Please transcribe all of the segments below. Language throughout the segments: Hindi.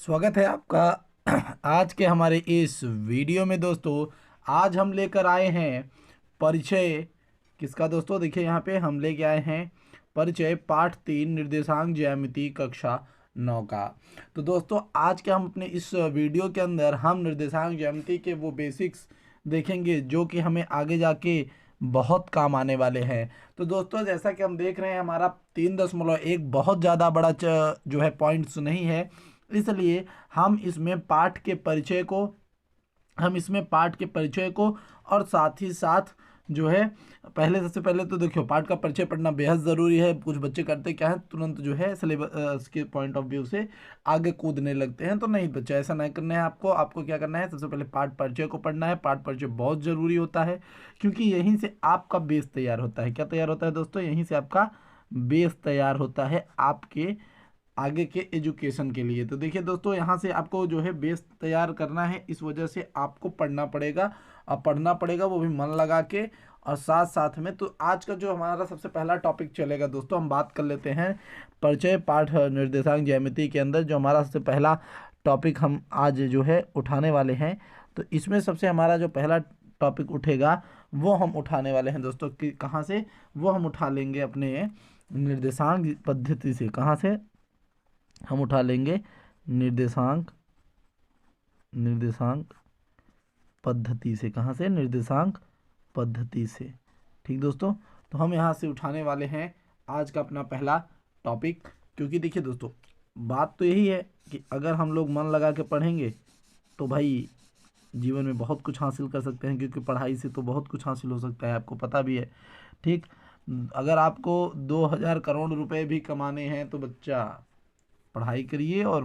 स्वागत है आपका आज के हमारे इस वीडियो में दोस्तों। आज हम लेकर आए हैं परिचय किसका दोस्तों। देखिए यहाँ पे हम लेके आए हैं परिचय पाठ 3 निर्देशांक ज्यामिति कक्षा 9 का। तो दोस्तों आज के हम अपने इस वीडियो के अंदर हम निर्देशांक ज्यामिति के वो बेसिक्स देखेंगे जो कि हमें आगे जाके बहुत काम आने वाले हैं। तो दोस्तों जैसा कि हम देख रहे हैं हमारा 3.1 बहुत ज़्यादा बड़ा जो है पॉइंट्स नहीं है, इसलिए हम इसमें पाठ के परिचय को और साथ ही साथ जो है सबसे पहले तो देखियो पाठ का परिचय पढ़ना बेहद ज़रूरी है। कुछ बच्चे करते क्या है, तुरंत जो है सिलेबस के पॉइंट ऑफ व्यू से आगे कूदने लगते हैं। तो नहीं बच्चा, ऐसा नहीं करना है। आपको क्या करना है, सबसे पहले पाठ परिचय को पढ़ना है। पाठ परिचय बहुत ज़रूरी होता है क्योंकि यहीं से आपका बेस तैयार होता है। क्या तैयार होता है दोस्तों? यहीं से आपका बेस तैयार होता है आपके आगे के एजुकेशन के लिए। तो देखिए दोस्तों यहाँ से आपको जो है बेस तैयार करना है, इस वजह से आपको पढ़ना पड़ेगा। और पढ़ना पड़ेगा वो भी मन लगा के और साथ साथ में। तो आज का जो हमारा सबसे पहला टॉपिक चलेगा दोस्तों, हम बात कर लेते हैं परिचय पाठ निर्देशांक ज्यामिति के अंदर। जो हमारा सबसे पहला टॉपिक हम आज जो है उठाने वाले हैं, तो इसमें सबसे हमारा जो पहला टॉपिक उठेगा वो हम उठाने वाले हैं दोस्तों कि कहाँ से, वो हम उठा लेंगे अपने निर्देशांक पद्धति से। कहाँ से हम उठा लेंगे? निर्देशांक निर्देशांक पद्धति से। कहाँ से? निर्देशांक पद्धति से। ठीक दोस्तों, तो हम यहाँ से उठाने वाले हैं आज का अपना पहला टॉपिक। क्योंकि देखिए दोस्तों बात तो यही है कि अगर हम लोग मन लगा के पढ़ेंगे तो भाई जीवन में बहुत कुछ हासिल कर सकते हैं, क्योंकि पढ़ाई से तो बहुत कुछ हासिल हो सकता है, आपको पता भी है। ठीक, अगर आपको 2000 करोड़ रुपए भी कमाने हैं तो बच्चा पढ़ाई करिए और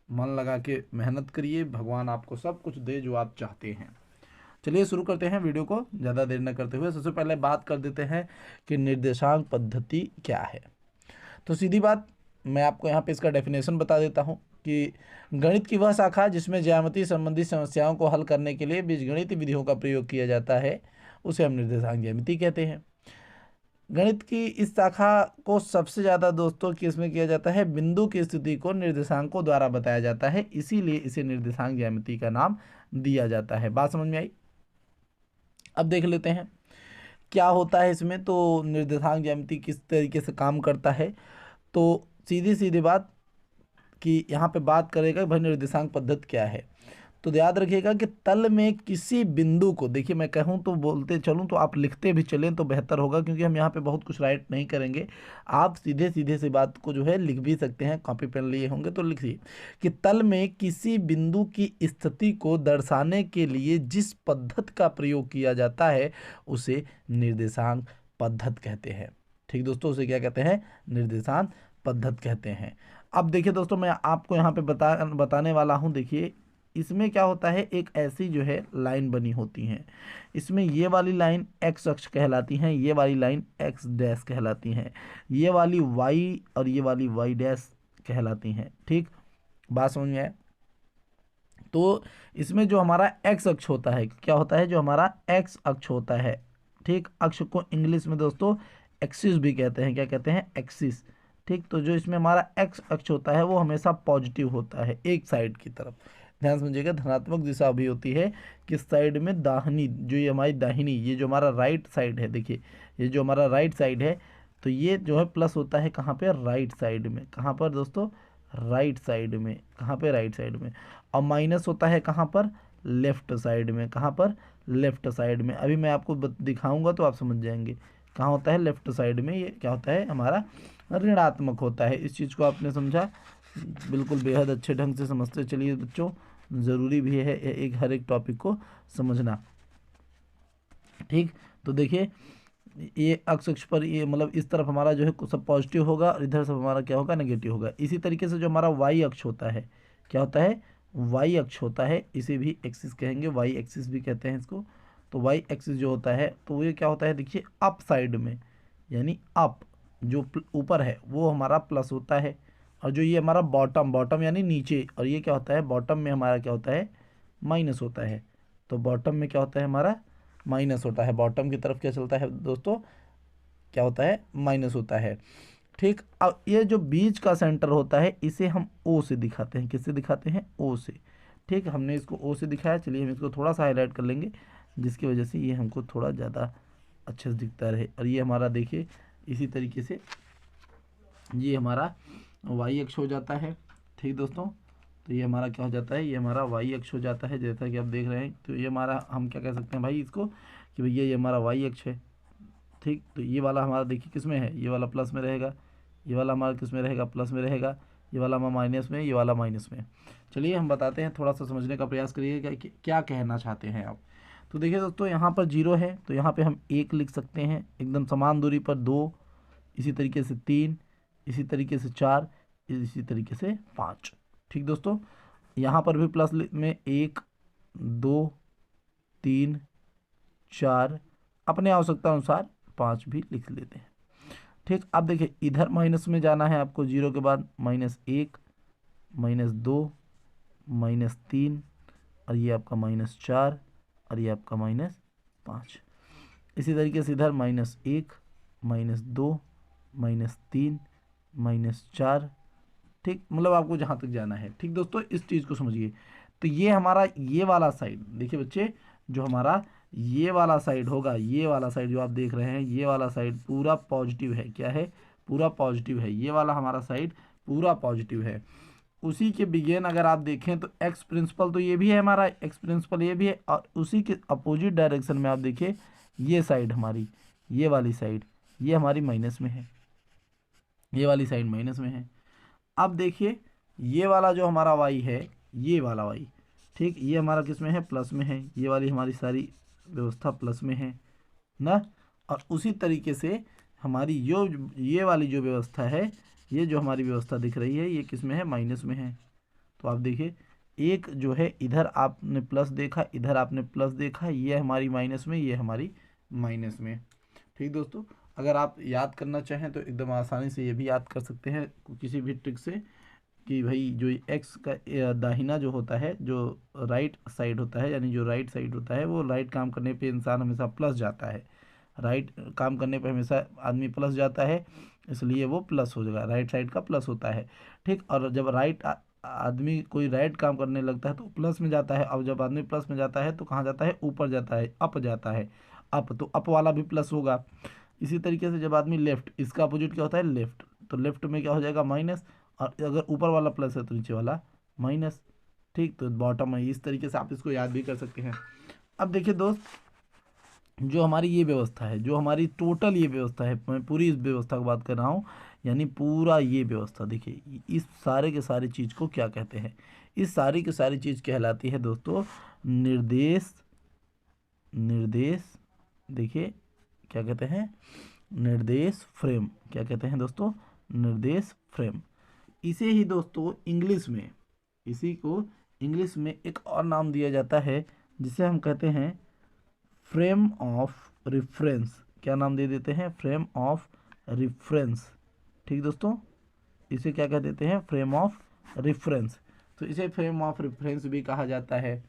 मन लगा के मेहनत करिए, भगवान आपको सब कुछ दे जो आप चाहते हैं। चलिए शुरू करते हैं वीडियो को ज़्यादा देर न करते हुए। सबसे पहले बात कर देते हैं कि निर्देशांक पद्धति क्या है। तो सीधी बात, मैं आपको यहाँ पे इसका डेफिनेशन बता देता हूँ कि गणित की वह शाखा जिसमें ज्यामिति संबंधी समस्याओं को हल करने के लिए बीजगणित विधियों का प्रयोग किया जाता है, उसे हम निर्देशांक ज्यामिति कहते हैं। गणित की इस शाखा को सबसे ज़्यादा दोस्तों किसमें किया जाता है? बिंदु की स्थिति को निर्देशांकों द्वारा बताया जाता है, इसीलिए इसे निर्देशांक ज्यामिति का नाम दिया जाता है। बात समझ में आई? अब देख लेते हैं क्या होता है इसमें। तो निर्देशांक ज्यामिति किस तरीके से काम करता है, तो सीधी सीधी बात कि यहाँ पे बात करेगा भाई निर्देशांक पद्धति क्या है। तो याद रखिएगा कि तल में किसी बिंदु को, देखिए मैं कहूँ तो बोलते चलूँ तो आप लिखते भी चलें तो बेहतर होगा, क्योंकि हम यहाँ पे बहुत कुछ राइट नहीं करेंगे। आप सीधे सीधे से बात को जो है लिख भी सकते हैं, कॉपी पेन लिए होंगे तो लिखिए कि तल में किसी बिंदु की स्थिति को दर्शाने के लिए जिस पद्धति का प्रयोग किया जाता है उसे निर्देशांक पद्धति कहते हैं। ठीक दोस्तों, उसे क्या कहते हैं? निर्देशांक पद्धति कहते हैं। अब देखिए दोस्तों मैं आपको यहाँ पे बताने वाला हूँ। देखिए इसमें क्या होता है, एक ऐसी जो है लाइन बनी होती है, इसमें ये वाली लाइन एक्स अक्ष कहलाती हैं, ये वाली लाइन एक्स डैश कहलाती हैं, ये वाली वाई और ये वाली वाई डैश कहलाती हैं। ठीक, बात समझ में आए? तो इसमें जो हमारा एक्स अक्ष होता है, क्या होता है? जो हमारा एक्स अक्ष होता है, ठीक, अक्ष को इंग्लिश में दोस्तों एक्सिस भी कहते हैं। क्या कहते हैं? एक्सिस। ठीक, तो जो इसमें हमारा एक्स अक्ष होता है वो हमेशा पॉजिटिव होता है, एक साइड की तरफ। ध्यान समझिएगा, धनात्मक दिशा भी होती है किस साइड में? दाहिनी। जो ये हमारी दाहिनी, ये जो हमारा राइट साइड है, देखिए ये जो हमारा राइट साइड है, तो ये जो है प्लस होता है कहाँ पे? राइट साइड में। कहाँ पर दोस्तों? राइट साइड में। कहाँ पे? राइट साइड में। और माइनस होता है कहाँ पर? लेफ्ट साइड में। कहाँ पर? लेफ्ट साइड में। अभी मैं आपको दिखाऊंगा तो आप समझ जाएंगे कहाँ होता है। लेफ्ट साइड में ये क्या होता है? हमारा ऋणात्मक होता है। इस चीज़ को आपने समझा, बिल्कुल बेहद अच्छे ढंग से समझते चलिए बच्चों, ज़रूरी भी है एक हर एक टॉपिक को समझना। ठीक, तो देखिए ये अक्ष पर ये मतलब इस तरफ हमारा जो है सब पॉजिटिव होगा और इधर सब हमारा क्या होगा? नेगेटिव होगा। इसी तरीके से जो हमारा वाई अक्ष होता है, क्या होता है? वाई अक्ष होता है, इसे भी एक्सिस कहेंगे, वाई एक्सिस भी कहते हैं इसको। तो वाई एक्सिस जो होता है तो ये क्या होता है? देखिए अप साइड में, यानी अप जो ऊपर है वो हमारा प्लस होता है, और जो ये हमारा बॉटम, बॉटम यानी नीचे, और ये क्या होता है? बॉटम में हमारा क्या होता है? माइनस होता है। तो बॉटम में क्या होता है? हमारा माइनस होता है। बॉटम की तरफ क्या चलता है दोस्तों? क्या होता है? माइनस होता है। ठीक, अब ये जो बीच का सेंटर होता है इसे हम ओ से दिखाते हैं। किससे दिखाते हैं? ओ से। ठीक, हमने इसको ओ से दिखाया। चलिए हम इसको थोड़ा सा हाईलाइट कर लेंगे जिसकी वजह से ये हमको थोड़ा ज़्यादा अच्छे से दिखता रहे। और ये हमारा देखिए इसी तरीके से ये हमारा वाई अक्ष हो जाता है। ठीक दोस्तों, तो ये हमारा क्या हो जाता है? ये हमारा वाई अक्ष हो जाता है, जैसा कि आप देख रहे हैं। तो ये हमारा, हम क्या कह सकते हैं भाई इसको, कि भैया ये हमारा वाई अक्ष है। ठीक, तो ये वाला हमारा देखिए किस में है? ये वाला प्लस में रहेगा। ये वाला हमारा किस में रहेगा? प्लस में रहेगा। ये वाला हमारा माइनस में, ये वाला माइनस में। चलिए हम बताते हैं, थोड़ा सा समझने का प्रयास करिएगा कि क्या कहना चाहते हैं आप। तो देखिए दोस्तों, यहाँ पर जीरो है तो यहाँ पे हम एक लिख सकते हैं। एकदम समान दूरी पर दो, इसी तरीके से तीन, इसी तरीके से चार, इसी तरीके से पाँच। ठीक दोस्तों, यहाँ पर भी प्लस में एक, दो, तीन, चार, अपने आवश्यकता अनुसार पाँच भी लिख लेते हैं। ठीक, अब देखिए इधर माइनस में जाना है आपको, जीरो के बाद माइनस एक, माइनस दो, माइनस तीन, और ये आपका माइनस चार, और ये आपका माइनस पाँच। इसी तरीके से इधर माइनस एक, माइनस दो, माइनस तीन, माइनस चार। ठीक, मतलब आपको जहाँ तक जाना है। ठीक दोस्तों, इस चीज़ को समझिए। तो ये हमारा ये वाला साइड देखिए बच्चे, जो हमारा ये वाला साइड होगा, ये वाला साइड जो आप देख रहे हैं, ये वाला साइड पूरा पॉजिटिव है। क्या है? पूरा पॉजिटिव है। ये वाला हमारा साइड पूरा पॉजिटिव है। उसी के बिगेन अगर आप देखें तो एक्स प्रिंसिपल तो ये भी है हमारा, एक्स प्रिंसिपल ये भी है, और उसी के अपोजिट डायरेक्शन में आप देखिए ये साइड हमारी, ये वाली साइड, ये हमारी माइनस में है। ये वाली साइड माइनस में है। अब देखिए ये वाला जो हमारा वाई है, ये वाला वाई, ठीक, ये हमारा किस में है? प्लस में है। ये वाली हमारी सारी व्यवस्था प्लस में है ना। और उसी तरीके से हमारी ये वाली जो व्यवस्था है, ये जो हमारी व्यवस्था दिख रही है, ये किस में है? माइनस में है। तो आप देखिए एक जो है इधर आपने प्लस देखा, इधर आपने प्लस देखा, ये हमारी माइनस में, ये हमारी माइनस में। ठीक दोस्तों, अगर आप याद करना चाहें तो एकदम आसानी से ये भी याद कर सकते हैं किसी भी ट्रिक से, कि भाई जो एक्स का दाहिना जो होता है, जो राइट साइड होता है, यानी जो राइट साइड होता है, वो राइट काम करने पे इंसान हमेशा प्लस जाता है। राइट काम करने पे हमेशा आदमी प्लस जाता है, इसलिए वो प्लस हो जाएगा, राइट साइड का प्लस होता है। ठीक, और जब राइट आदमी कोई राइट काम करने लगता है तो प्लस में जाता है। अब जब आदमी प्लस में जाता है तो कहाँ जाता है? ऊपर जाता है, अप जाता है। अप, तो अप वाला भी प्लस होगा। इसी तरीके से जब आदमी लेफ्ट, इसका अपोजिट क्या होता है? लेफ्ट, तो लेफ्ट में क्या हो जाएगा? माइनस। और अगर ऊपर वाला प्लस है तो नीचे वाला माइनस। ठीक, तो बॉटम है। इस तरीके से आप इसको याद भी कर सकते हैं। अब देखिए दोस्त, जो हमारी ये व्यवस्था है, जो हमारी टोटल ये व्यवस्था है, मैं पूरी इस व्यवस्था की बात कर रहा हूँ, यानी पूरा ये व्यवस्था देखिए, इस सारे के सारी चीज़ को क्या कहते हैं? इस सारी की सारी चीज़ कहलाती है दोस्तों निर्देश। निर्देश, देखिए क्या कहते हैं? निर्देश फ्रेम। क्या कहते हैं दोस्तों? निर्देश फ्रेम। इसे ही दोस्तों इंग्लिश में, इसी को इंग्लिश में एक और नाम दिया जाता है जिसे हम कहते हैं फ्रेम ऑफ रेफरेंस। क्या नाम दे देते हैं? Frame of reference. ठीक दोस्तों, इसे क्या कह देते हैं? Frame of reference. तो इसे फ्रेम ऑफ रेफरेंस भी कहा जाता है।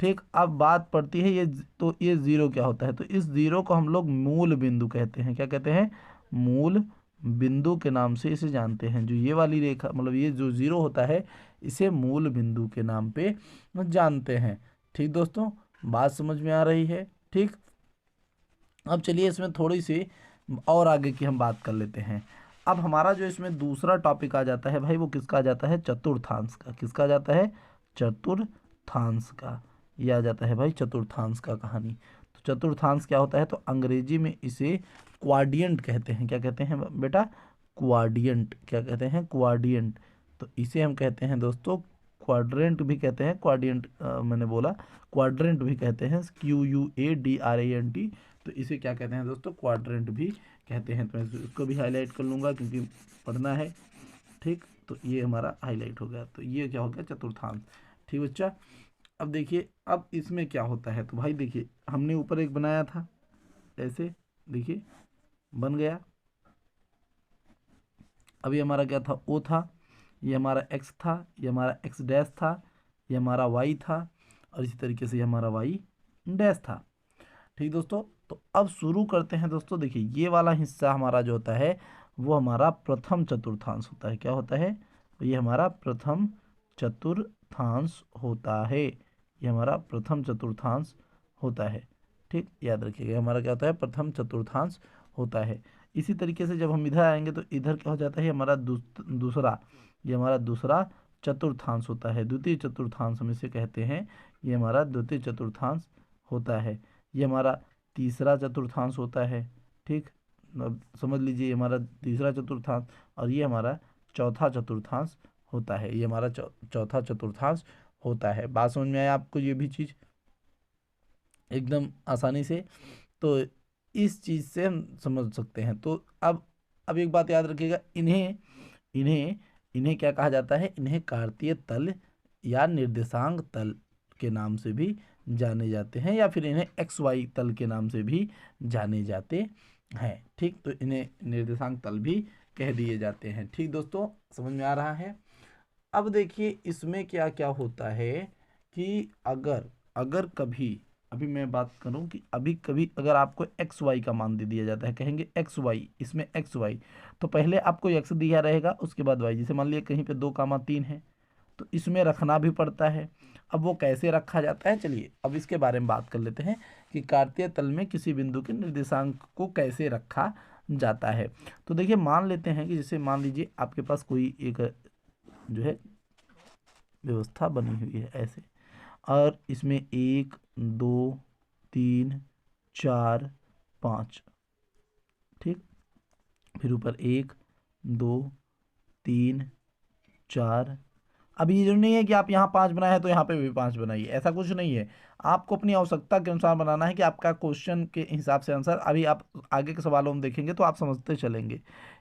ठीक, अब बात पड़ती है ये, तो ये ज़ीरो क्या होता है? तो इस ज़ीरो को हम लोग मूल बिंदु कहते हैं। क्या कहते हैं? मूल बिंदु के नाम से इसे जानते हैं। जो ये वाली रेखा, मतलब ये जो ज़ीरो होता है, इसे मूल बिंदु के नाम पे जानते हैं। ठीक दोस्तों, बात समझ में आ रही है? ठीक, अब चलिए इसमें थोड़ी सी और आगे की हम बात कर लेते हैं। अब हमारा जो इसमें दूसरा टॉपिक आ जाता है भाई, वो किसका आ जाता है? चतुर्थांश का। किसका आ जाता है? चतुर्थांश का। ये आ जाता है भाई चतुर्थांश का कहानी। तो चतुर्थांश क्या होता है? तो अंग्रेजी में इसे क्वाड्रियंट कहते हैं। क्या कहते हैं बेटा? क्वाड्रियंट। क्या कहते हैं? क्वाड्रियंट। तो इसे हम कहते हैं दोस्तों क्वाड्रेंट भी कहते हैं, क्वाड्रियंट मैंने बोला, क्वाड्रेंट भी कहते हैं, QUADRANT। तो इसे क्या कहते हैं दोस्तों? क्वाड्रेंट भी कहते हैं। तो मैं इसको भी हाईलाइट कर लूँगा क्योंकि पढ़ना है। ठीक, तो ये हमारा हाईलाइट हो गया। तो ये क्या हो गया? चतुर्थांश। ठीक बच्चा, अब देखिए अब इसमें क्या होता है। तो भाई देखिए हमने ऊपर एक बनाया था ऐसे, देखिए बन गया। अभी हमारा क्या था? ओ था, ये हमारा एक्स था, ये हमारा एक्स डैश था, ये हमारा वाई था, और इसी तरीके से ये हमारा वाई डैश था। ठीक दोस्तों, तो अब शुरू करते हैं दोस्तों। देखिए ये वाला हिस्सा हमारा जो होता है वो हमारा प्रथम चतुर्थांश होता है। क्या होता है? ये हमारा प्रथम चतुर्थांश होता है। ये हमारा प्रथम चतुर्थांश होता है। ठीक, याद रखिएगा, हमारा क्या होता है? प्रथम चतुर्थांश होता है। इसी तरीके से जब हम इधर आएंगे तो इधर क्या हो जाता है? हमारा दूसरा, ये हमारा दूसरा चतुर्थांश होता है। द्वितीय चतुर्थांश हम इसे कहते हैं। ये हमारा द्वितीय चतुर्थांश होता है। ये हमारा तीसरा चतुर्थांश होता है। ठीक, अब समझ लीजिए, ये हमारा तीसरा चतुर्थांश और ये हमारा चौथा चतुर्थांश होता है। ये हमारा चौथा चतुर्थांश होता है। बात समझ में आया आपको? ये भी चीज़ एकदम आसानी से, तो इस चीज़ से हम समझ सकते हैं। तो अब एक बात याद रखिएगा, इन्हें इन्हें इन्हें क्या कहा जाता है? इन्हें कार्तीय तल या निर्देशांक तल के नाम से भी जाने जाते हैं, या फिर इन्हें एक्स वाई तल के नाम से भी जाने जाते हैं। ठीक, तो इन्हें निर्देशांक तल भी कह दिए जाते हैं। ठीक दोस्तों, समझ में आ रहा है? अब देखिए इसमें क्या क्या होता है कि अगर अगर कभी, अभी मैं बात करूं कि अभी कभी अगर आपको एक्स वाई का मान दे दिया जाता है, कहेंगे एक्स वाई, इसमें एक्स वाई, तो पहले आपको एक्स दिया रहेगा, उसके बाद वाई। जैसे मान लिया कहीं पे 2,3 है, तो इसमें रखना भी पड़ता है। अब वो कैसे रखा जाता है, चलिए अब इसके बारे में बात कर लेते हैं कि कार्तीय तल में किसी बिंदु के निर्देशांक को कैसे रखा जाता है। तो देखिए मान लेते हैं कि जैसे मान लीजिए आपके पास कोई एक जो है व्यवस्था बनी हुई है ऐसे, और इसमें 1 2 3 4 5, ठीक, फिर ऊपर 1 2 3 4। अब ये जो नहीं है कि आप यहाँ 5 बनाए हैं तो यहाँ पे भी 5 बनाइए, ऐसा कुछ नहीं है। आपको अपनी आवश्यकता के अनुसार बनाना है कि आपका क्वेश्चन के हिसाब से आंसर, अभी आप आगे के सवालों में देखेंगे तो आप समझते चलेंगे।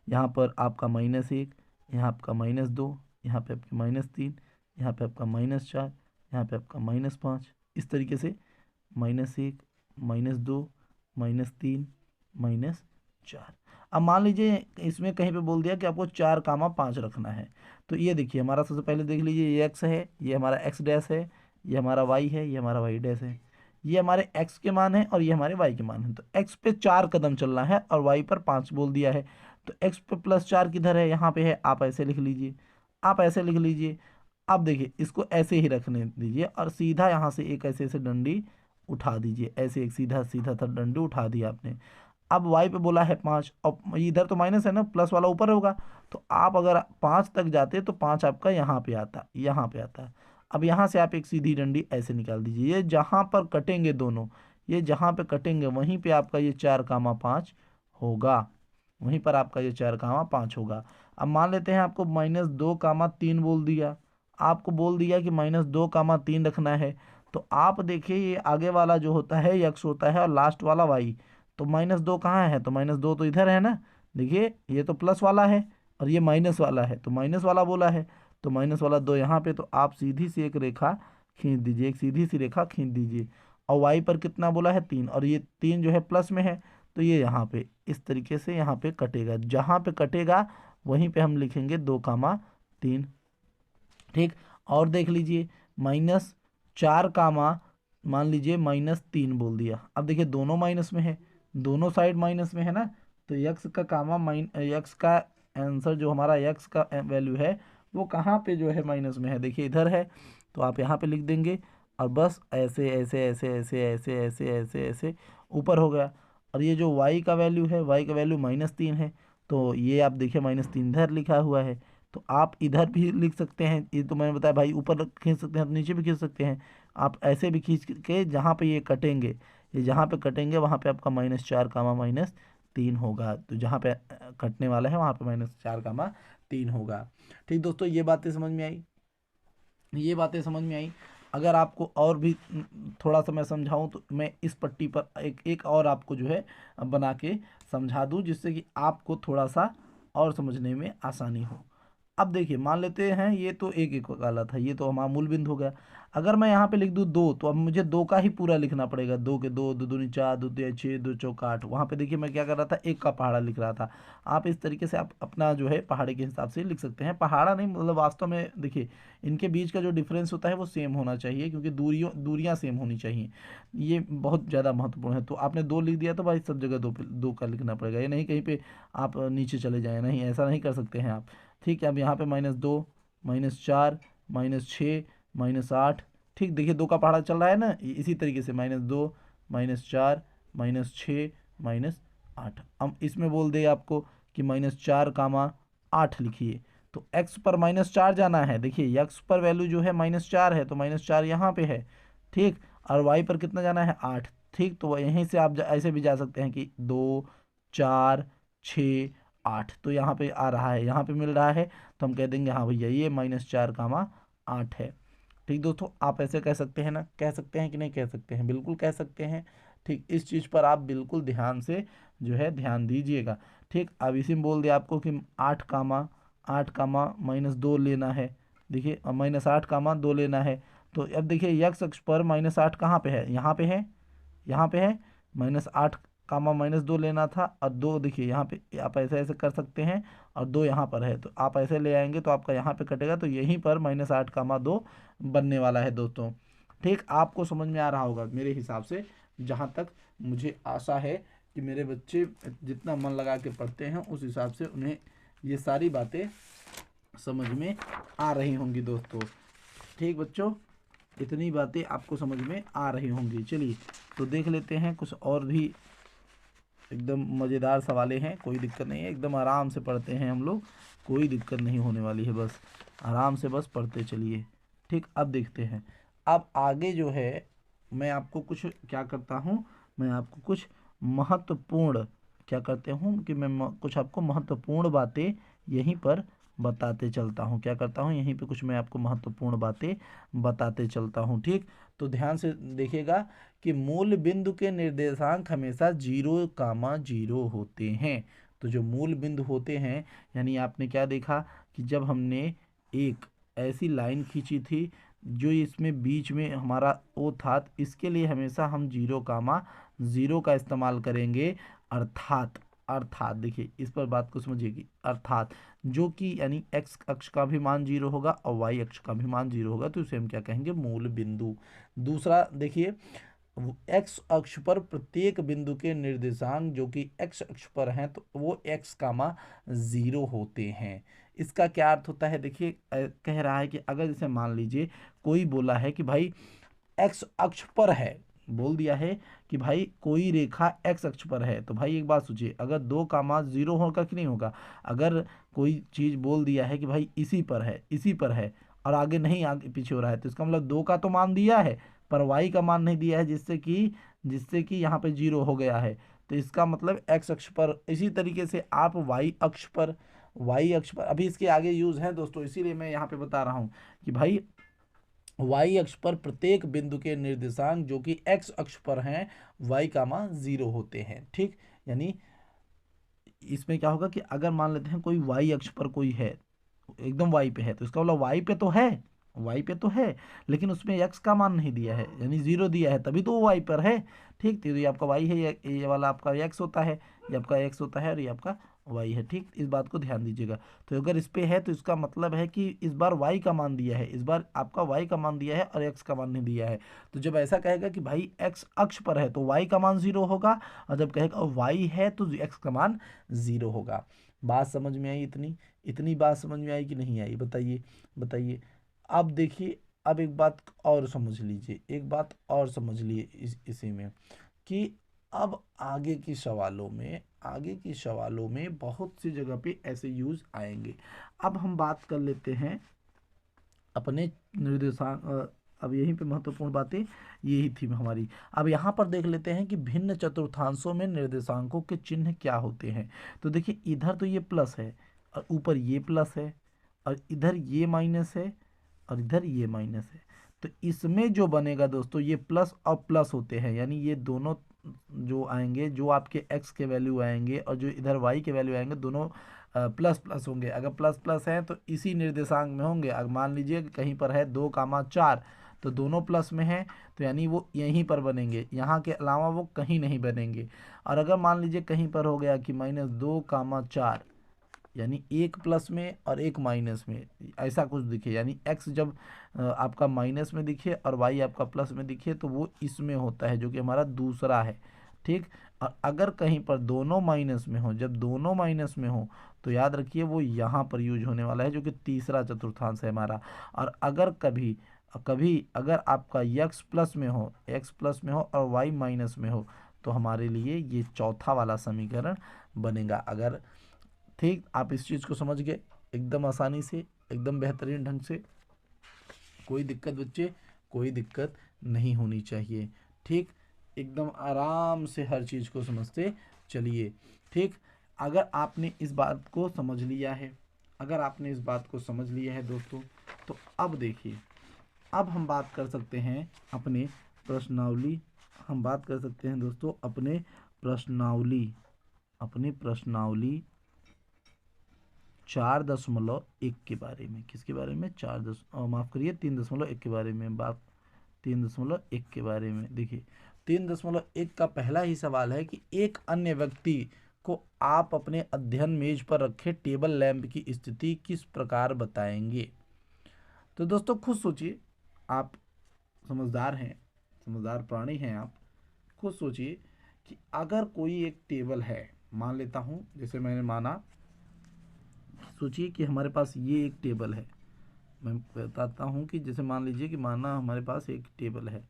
यहाँ पर आपका -1, यहाँ आपका -2, यहाँ पे आपके -3, यहाँ पे आपका -4, यहाँ पे आपका -5, इस तरीके से -1 -2 -3 -4। अब मान लीजिए इसमें कहीं पे बोल दिया कि आपको 4,5 रखना है, तो ये देखिए हमारा सबसे पहले देख लीजिए, ये एक्स है, ये हमारा एक्स डैश है, ये हमारा वाई है, ये हमारा वाई डैश है। ये हमारे एक्स के मान है और ये हमारे वाई के मान है। तो एक्स पे 4 कदम चलना है और वाई पर 5 बोल दिया है। तो एक्स पे +4 किधर है? यहाँ पे है, आप ऐसे लिख लीजिए, आप ऐसे लिख लीजिए। अब देखिए इसको ऐसे ही रखने दीजिए और सीधा यहाँ से एक ऐसे ऐसे डंडी उठा दीजिए, ऐसे एक सीधा सीधा था डंडी उठा दिया आपने। अब y पे बोला है 5, और इधर तो माइनस है ना, प्लस वाला ऊपर होगा, तो आप अगर 5 तक जाते तो 5 आपका यहाँ पे आता, यहाँ पे आता। अब यहाँ से आप एक सीधी डंडी ऐसे निकाल दीजिए, ये जहाँ पर कटेंगे दोनों, ये जहाँ पे कटेंगे वहीं पे आपका ये 4,5 होगा, वहीं पर आपका ये 4,5 होगा। अब मान लेते हैं आपको -2,3 बोल दिया, आपको बोल दिया कि -2,3 रखना है। तो आप देखिए ये आगे वाला जो होता है यक्स होता है और लास्ट वाला वाई, तो -2 कहाँ है? तो -2 तो इधर है ना। देखिए ये तो प्लस वाला है और ये माइनस वाला है, तो माइनस वाला बोला है, तो माइनस वाला 2 यहाँ पे, तो आप सीधी सी एक रेखा खींच दीजिए, एक सीधी सी रेखा खींच दीजिए। और वाई पर कितना बोला है? 3, और ये 3 जो है प्लस में है, तो ये यहाँ पे इस तरीके से यहाँ पे कटेगा, जहाँ पे कटेगा वहीं पे हम लिखेंगे 2,3। ठीक, और देख लीजिए -4 कामा, मान लीजिए -3 बोल दिया। अब देखिए दोनों माइनस में है, दोनों साइड माइनस में है ना, तो यक्स का कामा यक्स का आंसर जो हमारा यक्स का वैल्यू है वो कहाँ पे जो है माइनस में है? देखिए इधर है, तो आप यहाँ पे लिख देंगे और बस ऐसे ऐसे ऐसे ऐसे ऐसे ऐसे ऐसे ऐसे ऊपर हो गया। और ये जो y का वैल्यू है, y का वैल्यू -3 है, तो ये आप देखिए -3 इधर लिखा हुआ है, तो आप इधर भी लिख सकते हैं। ये तो मैंने बताया भाई, ऊपर खींच सकते हैं तो नीचे भी खींच सकते हैं। आप ऐसे भी खींच के जहाँ पे ये कटेंगे, ये जहाँ पे कटेंगे वहाँ पे आपका -4 कामा -3 होगा। तो जहाँ पे कटने वाला है वहाँ पे -4 कामा 3 होगा। ठीक दोस्तों, ये बातें समझ में आई? ये बातें समझ में आई? अगर आपको और भी थोड़ा सा मैं समझाऊं तो मैं इस पट्टी पर एक और आपको जो है बना के समझा दूं, जिससे कि आपको थोड़ा सा और समझने में आसानी हो। अब देखिए मान लेते हैं ये तो एक एक वाला था, ये तो हमारा मूल बिंदु हो गया। अगर मैं यहाँ पे लिख दूँ 2, तो अब मुझे 2 का ही पूरा लिखना पड़ेगा। 2 के 2, 2 दूनी 4, 2 तिया 6, 2 चौका 8। वहाँ पे देखिए मैं क्या कर रहा था, एक का पहाड़ा लिख रहा था। आप इस तरीके से आप अपना जो है पहाड़े के हिसाब से लिख सकते हैं। पहाड़ा नहीं मतलब वास्तव में देखिए इनके बीच का जो डिफरेंस होता है वो सेम होना चाहिए, क्योंकि दूरियाँ सेम होनी चाहिए। ये बहुत ज़्यादा महत्वपूर्ण है। तो आपने 2 लिख दिया तो भाई सब जगह 2 का लिखना पड़ेगा। ये नहीं कहीं पे आप नीचे चले जाएँ, नहीं ऐसा नहीं कर सकते हैं आप। ठीक है, अब यहाँ पे -2, -4, -6, -8। ठीक, देखिए 2 का पहाड़ा चल रहा है ना, इसी तरीके से -2, -4, -6, -8। हम इसमें बोल दे आपको कि -4, 8 लिखिए। तो x पर -4 जाना है। देखिए x पर वैल्यू जो है -4 है, तो -4 यहाँ पे है। ठीक, और y पर कितना जाना है, 8। ठीक, तो यहीं से आप ऐसे भी जा सकते हैं कि 2, 4, 6, 8। तो यहाँ पे आ रहा है, यहाँ पे मिल रहा है, तो हम कह देंगे हाँ भैया ये -4, 8 है। ठीक दोस्तों, आप ऐसे कह सकते हैं ना, कह सकते हैं कि नहीं कह सकते हैं, बिल्कुल कह सकते हैं। ठीक, इस चीज़ पर आप बिल्कुल ध्यान से जो है ध्यान दीजिएगा। ठीक, अब इसी में बोल दिया आपको कि 8, -2 लेना है। देखिए -8, 2 लेना है। तो अब देखिए यक्स अक्ष पर -8 कहाँ पे है, यहाँ पे है, यहाँ पे है। -8, -2 लेना था, और 2 देखिए यहाँ पे आप ऐसे ऐसे कर सकते हैं, और 2 यहाँ पर है, तो आप ऐसे ले आएंगे तो आपका यहाँ पे कटेगा, तो यहीं पर -8, 2 बनने वाला है दोस्तों। ठीक, आपको समझ में आ रहा होगा मेरे हिसाब से, जहाँ तक मुझे आशा है कि मेरे बच्चे जितना मन लगा के पढ़ते हैं उस हिसाब से उन्हें ये सारी बातें समझ में आ रही होंगी दोस्तों। ठीक बच्चों, इतनी बातें आपको समझ में आ रही होंगी। चलिए तो देख लेते हैं कुछ और भी एकदम मज़ेदार सवालें हैं। कोई दिक्कत नहीं है, एकदम आराम से पढ़ते हैं हम लोग, कोई दिक्कत नहीं होने वाली है, बस आराम से बस पढ़ते चलिए। ठीक, अब देखते हैं। अब आगे जो है मैं आपको कुछ क्या करता हूँ, मैं आपको कुछ महत्वपूर्ण क्या करते हूँ कि मैं कुछ आपको महत्वपूर्ण बातें यहीं पर बताते चलता हूँ। क्या करता हूँ, यहीं पे कुछ मैं आपको महत्वपूर्ण बातें बताते चलता हूँ। ठीक, तो ध्यान से देखिएगा कि मूल बिंदु के निर्देशांक हमेशा 0, 0 होते हैं। तो जो मूल बिंदु होते हैं, यानी आपने क्या देखा कि जब हमने एक ऐसी लाइन खींची थी जो इसमें बीच में हमारा ओ था, तो इसके लिए हमेशा हम 0, 0 का इस्तेमाल करेंगे। अर्थात अर्थात देखिए इस पर बात को समझिए, अर्थात जो कि यानी एक्स अक्ष का भी मान 0 होगा और वाई अक्ष का भी मान 0 होगा, तो इसे हम क्या कहेंगे, मूल बिंदु। दूसरा देखिए, एक्स अक्ष पर प्रत्येक बिंदु के निर्देशांक जो कि एक्स अक्ष पर हैं, तो वो x, 0 होते हैं। इसका क्या अर्थ होता है, देखिए कह रहा है कि अगर जैसे मान लीजिए कोई बोला है कि भाई एक्स अक्ष पर है, बोल दिया है कि भाई कोई रेखा एक्स अक्ष पर है, तो भाई एक बात सोचिए, अगर 2, 0 होगा कि नहीं होगा। अगर कोई चीज़ बोल दिया है कि भाई इसी पर है, इसी पर है, और आगे नहीं आगे पीछे हो रहा है, तो इसका मतलब 2 का तो मान दिया है पर वाई का मान नहीं दिया है, जिससे कि यहाँ पे 0 हो गया है। तो इसका मतलब एक्स अक्ष पर। इसी तरीके से आप वाई अक्ष पर अभी इसके आगे यूज है दोस्तों, इसीलिए मैं यहाँ पे बता रहा हूँ कि भाई वाई अक्ष पर प्रत्येक बिंदु के निर्देशांक जो कि एक्स अक्ष पर हैं, वाई का मान 0 होते हैं। ठीक, यानी इसमें क्या होगा कि अगर मान लेते हैं कोई वाई अक्ष पर कोई है, एकदम वाई पे है, तो इसका मतलब वाई पे तो है, वाई पे तो है, लेकिन उसमें एक्स का मान नहीं दिया है, यानी 0 दिया है, तभी तो वो वाई पर है। ठीक, तो ये आपका वाई है, ये वाला आपका एक्स होता है, ये आपका एक्स होता है, और ये आपका वाई है। ठीक, इस बात को ध्यान दीजिएगा। तो अगर इस पे है तो इसका मतलब है कि इस बार वाई का मान दिया है, इस बार आपका वाई का मान दिया है और एक्स का मान नहीं दिया है। तो जब ऐसा कहेगा कि भाई एक्स अक्ष पर है, तो वाई का मान 0 होगा, और जब कहेगा वाई है तो एक्स का मान 0 होगा। बात समझ में आई? इतनी इतनी बात समझ में आई कि नहीं आई, बताइए बताइए। अब देखिए, अब एक बात और समझ लीजिए, एक बात और समझ लिए इसी में कि अब आगे की सवालों में बहुत सी जगह पे ऐसे यूज आएंगे। अब हम बात कर लेते हैं अपने निर्देशांक। अब यहीं पे महत्वपूर्ण बातें यही थी हमारी। अब यहाँ पर देख लेते हैं कि भिन्न चतुर्थांशों में निर्देशांकों के चिन्ह क्या होते हैं। तो देखिए इधर तो ये प्लस है, और ऊपर ये प्लस है, और इधर ये माइनस है, और इधर ये माइनस है। तो इसमें जो बनेगा दोस्तों, ये प्लस और प्लस होते हैं, यानी ये दोनों जो आएंगे, जो आपके x के वैल्यू आएंगे और जो इधर y के वैल्यू आएंगे, दोनों प्लस प्लस होंगे। अगर प्लस प्लस हैं तो इसी निर्देशांक में होंगे। अगर मान लीजिए कि कहीं पर है 2,4 तो दोनों प्लस में हैं तो यानी वो यहीं पर बनेंगे, यहाँ के अलावा वो कहीं नहीं बनेंगे। और अगर मान लीजिए कहीं पर हो गया कि -2,4 यानी एक प्लस में और एक माइनस में, ऐसा कुछ दिखे, यानी एक्स जब आपका माइनस में दिखे और वाई आपका प्लस में दिखे तो वो इसमें होता है, जो कि हमारा दूसरा है। ठीक। और अगर कहीं पर दोनों माइनस में हो, जब दोनों माइनस में हो तो याद रखिए वो यहाँ पर यूज होने वाला है, जो कि तीसरा चतुर्थांश है हमारा। और अगर कभी कभी अगर आपका एक्स प्लस में हो, एक्स प्लस में हो और वाई माइनस में हो तो हमारे लिए ये चौथा वाला समीकरण बनेगा। अगर ठीक आप इस चीज़ को समझ गए एकदम आसानी से, एकदम बेहतरीन ढंग से, कोई दिक्कत बच्चे, कोई दिक्कत नहीं होनी चाहिए। ठीक, एकदम आराम से हर चीज़ को समझते चलिए। ठीक, अगर आपने इस बात को समझ लिया है, अगर आपने इस बात को समझ लिया है दोस्तों, तो अब देखिए, अब हम बात कर सकते हैं अपने प्रश्नावली, हम बात कर सकते हैं दोस्तों अपने प्रश्नावली, अपनी प्रश्नावली 4.1 के बारे में। किसके बारे में? माफ़ करिए 3.1 के बारे में बात, 3.1 के बारे में। देखिए 3.1 का पहला ही सवाल है कि एक अन्य व्यक्ति को आप अपने अध्ययन मेज पर रखे टेबल लैंप की स्थिति किस प्रकार बताएंगे। तो दोस्तों खुद सोचिए, आप समझदार हैं, समझदार प्राणी हैं आप, खुद सोचिए कि अगर कोई एक टेबल है, मान लेता हूँ, जैसे मैंने माना, सोचिए कि हमारे पास ये एक टेबल है। मैं बताता हूँ कि जैसे मान लीजिए कि माना हमारे पास एक टेबल है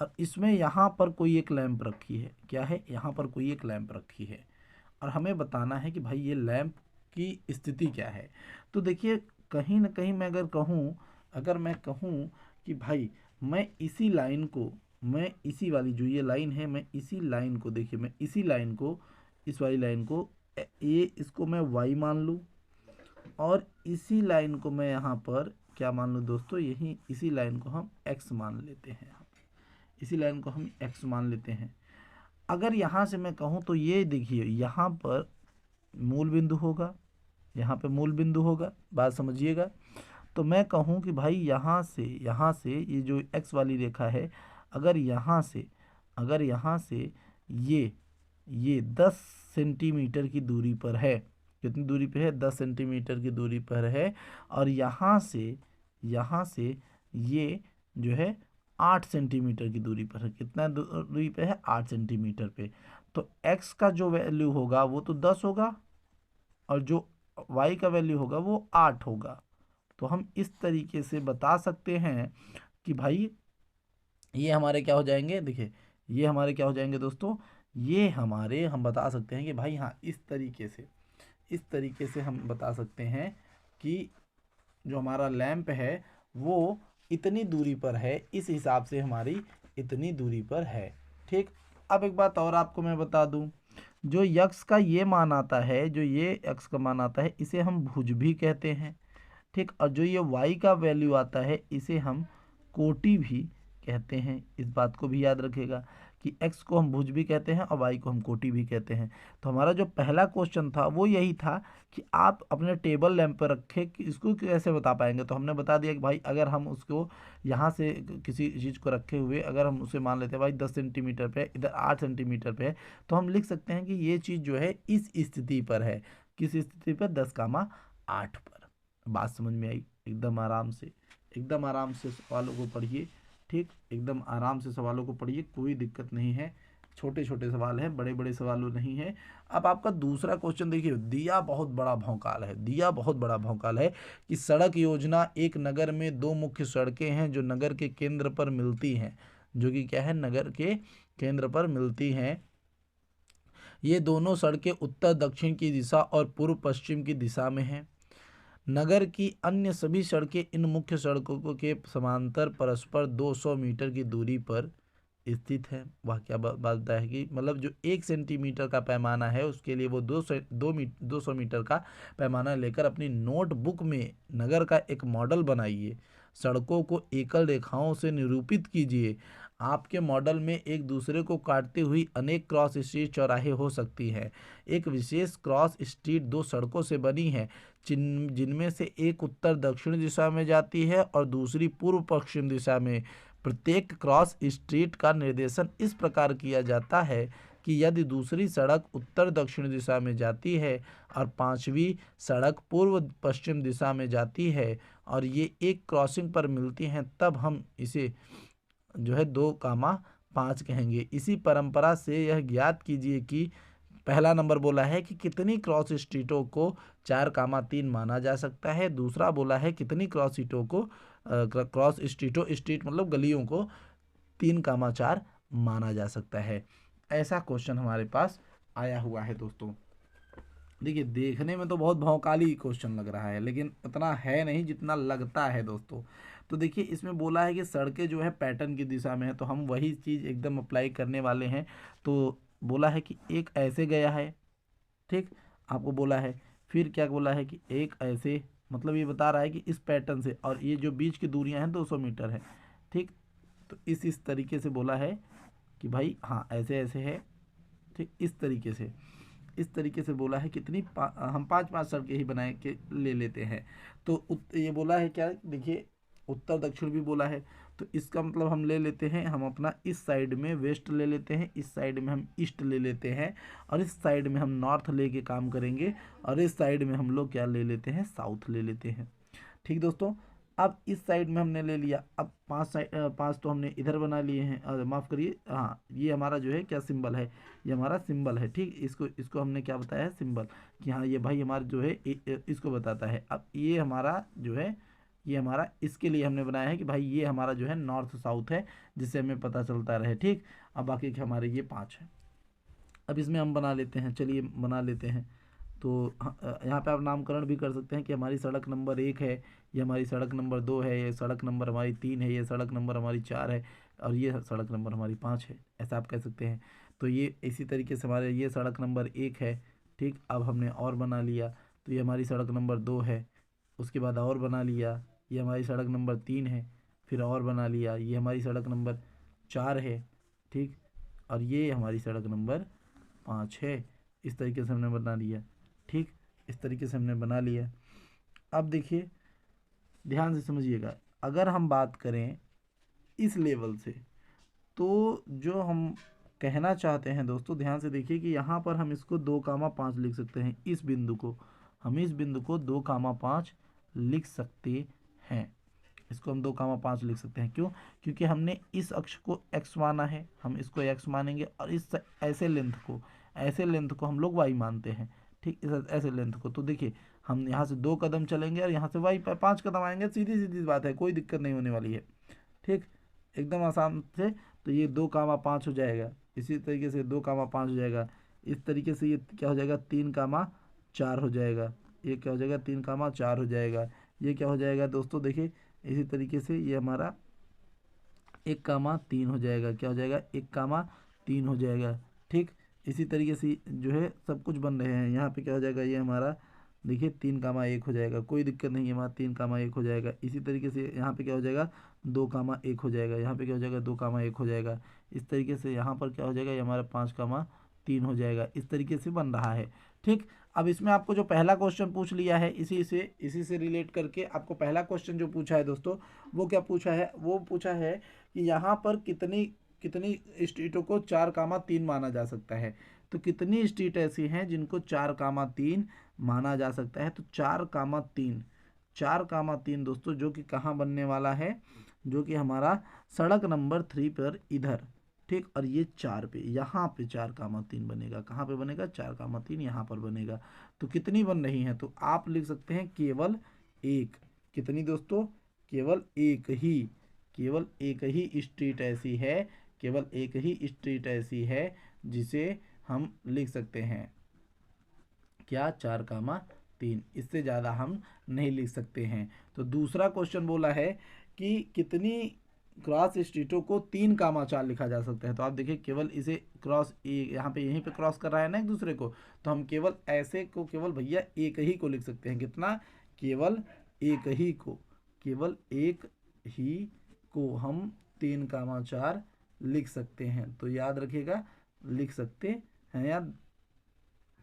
और इसमें यहाँ पर कोई एक लैंप रखी है। क्या है? यहाँ पर कोई एक लैंप रखी है और हमें बताना है कि भाई ये लैंप की स्थिति क्या है। तो देखिए कहीं ना कहीं मैं अगर मैं कहूँ कि भाई मैं इसी लाइन को, मैं इसी वाली जो ये लाइन है, मैं इसी लाइन को, देखिए मैं इसी लाइन को, इस वाली लाइन को, ये इसको मैं वाई मान लूँ और इसी लाइन को मैं यहाँ पर क्या मान लूँ दोस्तों, यही इसी लाइन को हम x मान लेते हैं, इसी लाइन को हम x मान लेते हैं। अगर यहाँ से मैं कहूँ तो ये देखिए यहाँ पर मूल बिंदु होगा, यहाँ पे मूल बिंदु होगा, बात समझिएगा। तो मैं कहूँ कि भाई यहाँ से ये जो x वाली रेखा है, अगर यहाँ से ये 10 सेंटीमीटर की दूरी पर है, कितनी दूरी पे है? 10 सेंटीमीटर की दूरी पर है। और यहाँ से ये जो है 8 सेंटीमीटर की दूरी पर है। कितना दूरी पे है? 8 सेंटीमीटर पे। तो x का जो वैल्यू होगा वो तो 10 होगा और जो y का वैल्यू होगा वो 8 होगा। तो हम इस तरीके से बता सकते हैं कि भाई ये हमारे क्या हो जाएंगे, देखिए ये हमारे क्या हो जाएंगे दोस्तों, ये हमारे, हम बता सकते हैं कि भाई हाँ इस तरीके से हम बता सकते हैं कि जो हमारा लैंप है वो इतनी दूरी पर है, इस हिसाब से हमारी इतनी दूरी पर है। ठीक। अब एक बात और आपको मैं बता दूं, जो यक्स का ये मान आता है, जो ये यक्स का मान आता है, इसे हम भुज भी कहते हैं। ठीक। और जो ये वाई का वैल्यू आता है इसे हम कोटि भी कहते हैं। इस बात को भी याद रखिएगा कि x को हम भुज भी कहते हैं और y को हम कोटि भी कहते हैं। तो हमारा जो पहला क्वेश्चन था वो यही था कि आप अपने टेबल लैंप पर रखे कि इसको कैसे बता पाएंगे। तो हमने बता दिया कि भाई अगर हम उसको यहाँ से किसी चीज़ को रखे हुए अगर हम उसे मान लेते हैं भाई 10 सेंटीमीटर पे, इधर 8 सेंटीमीटर पे है, तो हम लिख सकते हैं कि ये चीज़ जो है इस स्थिति पर है। किस स्थिति पर? 10,8 पर। बात समझ में आई? एकदम आराम से, एकदम आराम से सवालों को पढ़िए। ठीक, एकदम आराम से सवालों को पढ़िए, कोई दिक्कत नहीं है। छोटे छोटे सवाल हैं, बड़े बड़े सवालों नहीं है। अब आपका दूसरा क्वेश्चन देखिए, दिया बहुत बड़ा भौकाल है, दिया बहुत बड़ा भौकाल है कि सड़क योजना, एक नगर में दो मुख्य सड़कें हैं जो नगर के केंद्र पर मिलती हैं, जो कि क्या है? नगर के केंद्र पर मिलती हैं। ये दोनों सड़कें उत्तर दक्षिण की दिशा और पूर्व पश्चिम की दिशा में हैं। नगर की अन्य सभी सड़कें इन मुख्य सड़कों के समांतर परस्पर 200 मीटर की दूरी पर स्थित है। वह क्या बात है कि मतलब जो 1 सेंटीमीटर का पैमाना है उसके लिए वो 200 मीटर का पैमाना लेकर अपनी नोटबुक में नगर का एक मॉडल बनाइए। सड़कों को एकल रेखाओं से निरूपित कीजिए। आपके मॉडल में एक दूसरे को काटती हुई अनेक क्रॉस स्ट्रीट चौराहे हो सकती हैं। एक विशेष क्रॉस स्ट्रीट दो सड़कों से बनी है, जिनमें से एक उत्तर दक्षिण दिशा में जाती है और दूसरी पूर्व पश्चिम दिशा में। प्रत्येक क्रॉस स्ट्रीट का निर्देशन इस प्रकार किया जाता है कि यदि दूसरी सड़क उत्तर दक्षिण दिशा में जाती है और पांचवी सड़क पूर्व पश्चिम दिशा में जाती है और ये एक क्रॉसिंग पर मिलती हैं, तब हम इसे जो है 2, 5 कहेंगे। इसी परंपरा से यह ज्ञात कीजिए कि पहला नंबर बोला है कि कितनी क्रॉस स्ट्रीटों को 4, 3 माना जा सकता है। दूसरा बोला है कितनी क्रॉस स्ट्रीटों को स्ट्रीट मतलब गलियों को 3, 4 माना जा सकता है। ऐसा क्वेश्चन हमारे पास आया हुआ है दोस्तों। देखिए, देखने में तो बहुत भौकाली क्वेश्चन लग रहा है, लेकिन उतना है नहीं जितना लगता है दोस्तों। तो देखिए, इसमें बोला है कि सड़कें जो है पैटर्न की दिशा में है, तो हम वही चीज़ एकदम अप्लाई करने वाले हैं। तो बोला है कि एक ऐसे गया है, ठीक, आपको बोला है। फिर क्या बोला है कि एक ऐसे, मतलब ये बता रहा है कि इस पैटर्न से, और ये जो बीच की दूरियां हैं 200 मीटर है, ठीक। तो इस तरीके से बोला है कि भाई हाँ ऐसे ऐसे है, ठीक, इस तरीके से बोला है। कितनी हम 5, 5 सड़कें ही बनाए के ले लेते हैं। तो ये बोला है क्या, देखिए उत्तर दक्षिण भी बोला है, तो इसका मतलब हम ले लेते हैं, हम अपना इस साइड में वेस्ट ले लेते हैं, इस साइड में हम ईस्ट ले लेते हैं, और इस साइड में हम नॉर्थ लेके काम करेंगे, और इस साइड में हम लोग क्या ले लेते हैं, साउथ ले लेते हैं। ठीक दोस्तों, अब इस साइड में हमने ले लिया। अब 5 तो हमने इधर बना लिए हैं, माफ़ करिए, हाँ ये हमारा जो है क्या सिंबल है, ये हमारा सिंबल है, ठीक। इसको हमने क्या बताया है, सिंबल, कि हाँ ये भाई हमारा जो है इसको बताता है। अब ये हमारा जो है, ये हमारा इसके लिए हमने बनाया है कि भाई ये हमारा जो है नॉर्थ साउथ है, जिससे हमें पता चलता रहे, ठीक। अब बाकी के हमारे ये 5 है। अब इसमें हम बना लेते हैं, चलिए बना लेते हैं। तो यहाँ पे आप नामकरण भी कर सकते हैं कि हमारी सड़क नंबर 1 है, ये हमारी सड़क नंबर 2 है, ये सड़क नंबर हमारी 3 है, ये सड़क नंबर हमारी 4 है, और ये सड़क नंबर हमारी 5 है, ऐसा आप कह सकते हैं। तो ये इसी तरीके से हमारे ये सड़क नंबर 1 है, ठीक। अब हमने और बना लिया, तो ये हमारी सड़क नंबर 2 है, उसके बाद और बना लिया, ये हमारी सड़क नंबर 3 है, फिर और बना लिया, ये हमारी सड़क नंबर 4 है, ठीक, और ये हमारी सड़क नंबर 5 है। इस तरीके से हमने बना लिया, ठीक, इस तरीके से हमने बना लिया। अब देखिए, ध्यान से समझिएगा, अगर हम बात करें इस लेवल से, तो जो हम कहना चाहते हैं दोस्तों, ध्यान से देखिए कि यहाँ पर हम इसको 2, 5 लिख सकते हैं। इस बिंदु को हम, इस बिंदु को 2, 5 लिख सकते हैं। इसको हम 2, 5 लिख सकते हैं। क्यों? क्योंकि हमने इस अक्ष को x माना है, हम इसको x मानेंगे, और इस ऐसे लेंथ को हम लोग y मानते हैं, ठीक। इस ऐसे लेंथ को, तो देखिए हम यहाँ से 2 कदम चलेंगे और यहाँ से y पर 5 कदम आएंगे, सीधी सीधी बात है, कोई दिक्कत नहीं होने वाली है, ठीक, एकदम आसान से। तो ये 2, 5 हो जाएगा, इसी तरीके से 2, 5 हो जाएगा। इस तरीके से ये क्या हो जाएगा, 3, 4 हो जाएगा। ये क्या हो जाएगा, 3, 4 हो जाएगा। ये क्या हो जाएगा दोस्तों, देखिए इसी तरीके से ये हमारा 1, 3 हो जाएगा। क्या हो जाएगा, 1, 3 हो जाएगा, ठीक। इसी तरीके से जो है सब कुछ बन रहे हैं। यहाँ पे क्या हो जाएगा, ये हमारा देखिए 3, 1 हो जाएगा, कोई दिक्कत नहीं है, हमारा 3, 1 हो जाएगा। इसी तरीके से यहाँ पे क्या हो जाएगा, 2, 1 हो जाएगा। यहाँ पे क्या हो जाएगा, 2, 1 हो जाएगा। इस तरीके से यहाँ पर क्या हो जाएगा, ये हमारा 5, 3 हो जाएगा। इस तरीके से बन रहा है, ठीक। अब इसमें आपको जो पहला क्वेश्चन पूछ लिया है, इसी से रिलेट करके आपको पहला क्वेश्चन जो पूछा है दोस्तों, वो क्या पूछा है, वो पूछा है कि यहाँ पर कितनी कितनी स्ट्रीटों को 4, 3 माना जा सकता है। तो कितनी स्ट्रीट ऐसी हैं जिनको 4, 3 माना जा सकता है। तो 4, 3 दोस्तों, जो कि कहाँ बनने वाला है, जो कि हमारा सड़क नंबर 3 पर इधर, ठीक। और ये 4 पे, यहाँ पे 4, 3 बनेगा। कहाँ पे बनेगा, 4, 3 यहाँ पर बनेगा। तो कितनी बन रही हैं, तो आप लिख सकते हैं केवल एक। कितनी दोस्तों, केवल एक ही स्ट्रीट ऐसी है, केवल एक ही स्ट्रीट ऐसी है जिसे हम लिख सकते हैं क्या, 4, 3। इससे ज़्यादा हम नहीं लिख सकते हैं। तो दूसरा क्वेश्चन बोला है कि कितनी क्रॉस स्ट्रीटों को 3, 4 लिखा जा सकता है। तो आप देखिए, केवल इसे क्रॉस यहाँ पे यहीं पे क्रॉस कर रहा है ना एक दूसरे को, तो हम केवल ऐसे को केवल भैया एक ही को लिख सकते हैं। कितना, केवल एक ही को, केवल एक ही को हम 3, 4 लिख सकते हैं। तो याद रखिएगा, लिख सकते हैं या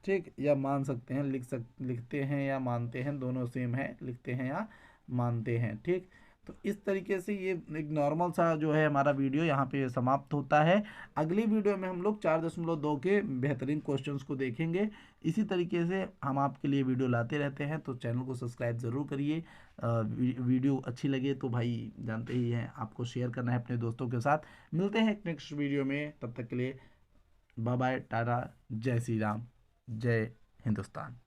ठीक, या मान सकते हैं, लिखते हैं या मानते हैं, दोनों सेम है, लिखते हैं या मानते हैं। ठीक, तो इस तरीके से ये एक नॉर्मल सा जो है हमारा वीडियो यहाँ पे समाप्त होता है। अगली वीडियो में हम लोग 4.2 के बेहतरीन क्वेश्चंस को देखेंगे। इसी तरीके से हम आपके लिए वीडियो लाते रहते हैं, तो चैनल को सब्सक्राइब ज़रूर करिए। वीडियो अच्छी लगे तो भाई जानते ही हैं, आपको शेयर करना है अपने दोस्तों के साथ। मिलते हैं एक नेक्स्ट वीडियो में, तब तक के लिए बाय बाय, टाटा, जय श्री राम, जय हिंदुस्तान।